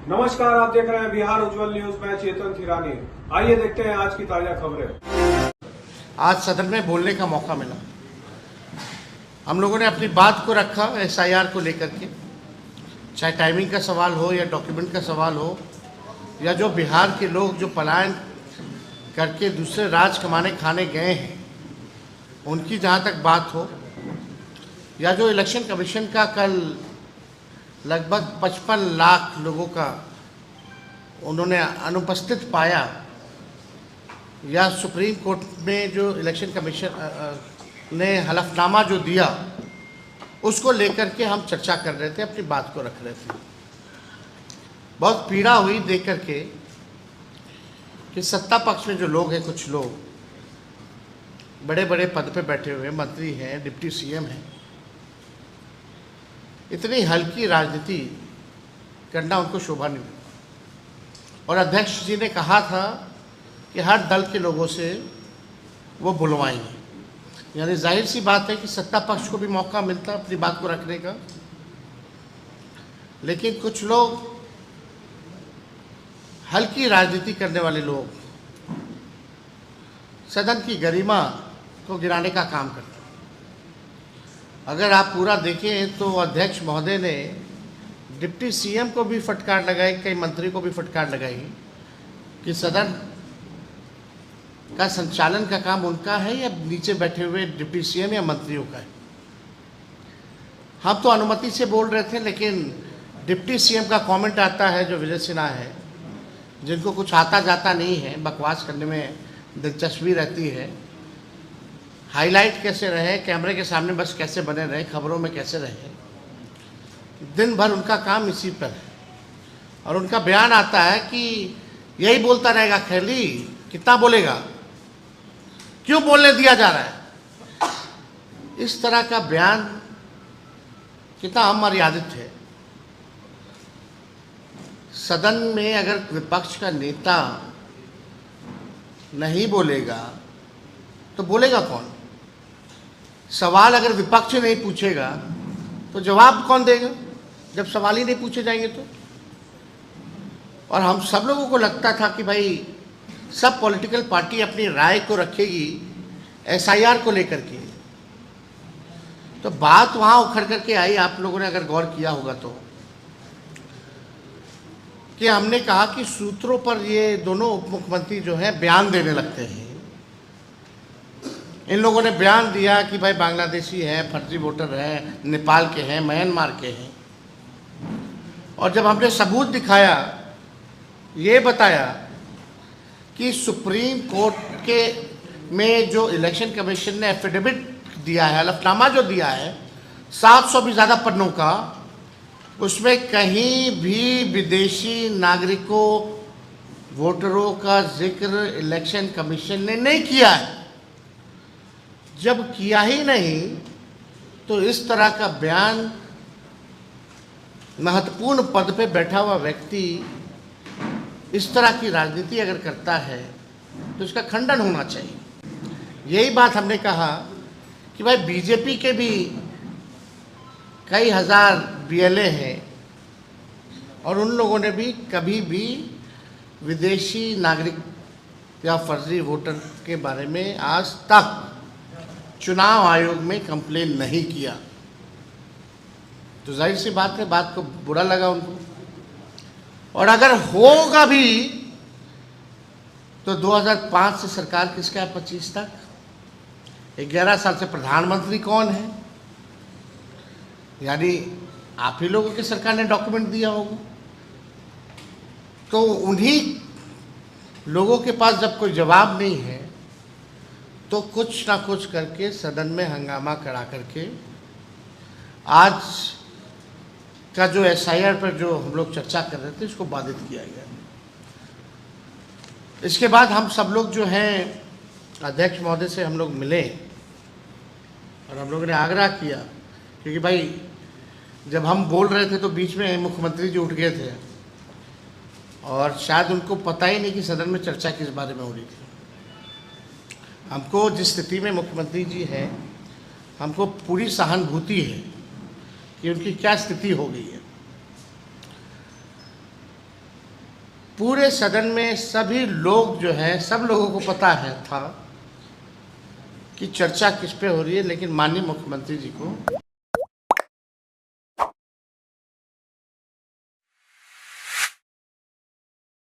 नमस्कार, आप देख रहे हैं बिहार उज्जवल न्यूज। मैं चेतन थिरानी। आइए देखते हैं आज की ताजा खबरें। आज सदन में बोलने का मौका मिला। हम लोगों ने अपनी बात को रखा एसआईआर को लेकर के, चाहे टाइमिंग का सवाल हो या डॉक्यूमेंट का सवाल हो, या जो बिहार के लोग जो पलायन करके दूसरे राज्य कमाने खाने गए हैं उनकी जहाँ तक बात हो, या जो इलेक्शन कमीशन का कल लगभग 55 लाख लोगों का उन्होंने अनुपस्थित पाया, या सुप्रीम कोर्ट में जो इलेक्शन कमीशन ने हलफनामा जो दिया उसको लेकर के हम चर्चा कर रहे थे, अपनी बात को रख रहे थे। बहुत पीड़ा हुई देख कर के कि सत्ता पक्ष में जो लोग हैं, कुछ लोग बड़े बड़े पद पे बैठे हुए मंत्री हैं, डिप्टी सीएम हैं, इतनी हल्की राजनीति करना उनको शोभा नहीं देता। और अध्यक्ष जी ने कहा था कि हर दल के लोगों से वो बुलवाएंगे, यानी जाहिर सी बात है कि सत्ता पक्ष को भी मौका मिलता अपनी बात को रखने का। लेकिन कुछ लोग हल्की राजनीति करने वाले लोग सदन की गरिमा को गिराने का काम करते हैं। अगर आप पूरा देखें तो अध्यक्ष महोदय ने डिप्टी सीएम को भी फटकार लगाई, कई मंत्री को भी फटकार लगाई कि सदन का संचालन का काम उनका है या नीचे बैठे हुए डिप्टी सीएम या मंत्रियों का है। हम तो अनुमति से बोल रहे थे, लेकिन डिप्टी सीएम का कमेंट आता है जो विजय सिन्हा है, जिनको कुछ आता जाता नहीं है, बकवास करने में दिलचस्पी रहती है, हाईलाइट कैसे रहे, कैमरे के सामने बस कैसे बने रहे, खबरों में कैसे रहे, दिन भर उनका काम इसी पर है। और उनका बयान आता है कि यही बोलता रहेगा, खैली कितना बोलेगा, क्यों बोलने दिया जा रहा है। इस तरह का बयान कितना अमर्यादित है। सदन में अगर विपक्ष का नेता नहीं बोलेगा तो बोलेगा कौन? सवाल अगर विपक्ष नहीं पूछेगा तो जवाब कौन देगा, जब सवाल ही नहीं पूछे जाएंगे तो। और हम सब लोगों को लगता था कि भाई सब पॉलिटिकल पार्टी अपनी राय को रखेगी एसआईआर को लेकर के, तो बात वहाँ उखड़ करके आई। आप लोगों ने अगर गौर किया होगा तो कि हमने कहा कि सूत्रों पर ये दोनों उप मुख्यमंत्री जो हैं बयान देने लगते हैं। इन लोगों ने बयान दिया कि भाई बांग्लादेशी हैं, फर्जी वोटर हैं, नेपाल के हैं, म्यांमार के हैं। और जब हमने सबूत दिखाया, ये बताया कि सुप्रीम कोर्ट के में जो इलेक्शन कमीशन ने एफिडेविट दिया है, हलफनामा जो दिया है 700 भी ज़्यादा पन्नों का, उसमें कहीं भी विदेशी नागरिकों वोटरों का जिक्र इलेक्शन कमीशन ने नहीं किया है। जब किया ही नहीं तो इस तरह का बयान महत्वपूर्ण पद पे बैठा हुआ व्यक्ति इस तरह की राजनीति अगर करता है तो इसका खंडन होना चाहिए। यही बात हमने कहा कि भाई बीजेपी के भी कई हजार बीएलए हैं और उन लोगों ने भी कभी भी विदेशी नागरिक या फर्जी वोटर के बारे में आज तक चुनाव आयोग में कंप्लेन नहीं किया। तो जाहिर सी बात है, बात को बुरा लगा उनको। और अगर होगा भी तो 2005 से सरकार किसका है 25 तक, 11 साल से प्रधानमंत्री कौन है, यानी आप ही लोगों की सरकार ने डॉक्यूमेंट दिया होगा। तो उन्हीं लोगों के पास जब कोई जवाब नहीं है तो कुछ ना कुछ करके सदन में हंगामा करा करके आज का जो एसआईआर पर जो हम लोग चर्चा कर रहे थे इसको बाधित किया गया। इसके बाद हम सब लोग जो हैं अध्यक्ष महोदय से हम लोग मिले और हम लोगों ने आग्रह किया, क्योंकि भाई जब हम बोल रहे थे तो बीच में मुख्यमंत्री जी उठ गए थे और शायद उनको पता ही नहीं कि सदन में चर्चा किस बारे में हो रही थी। हमको जिस स्थिति में मुख्यमंत्री जी हैं, हमको पूरी सहानुभूति है कि उनकी क्या स्थिति हो गई है। पूरे सदन में सभी लोग जो है, सब लोगों को पता है था कि चर्चा किस पे हो रही है, लेकिन माननीय मुख्यमंत्री जी को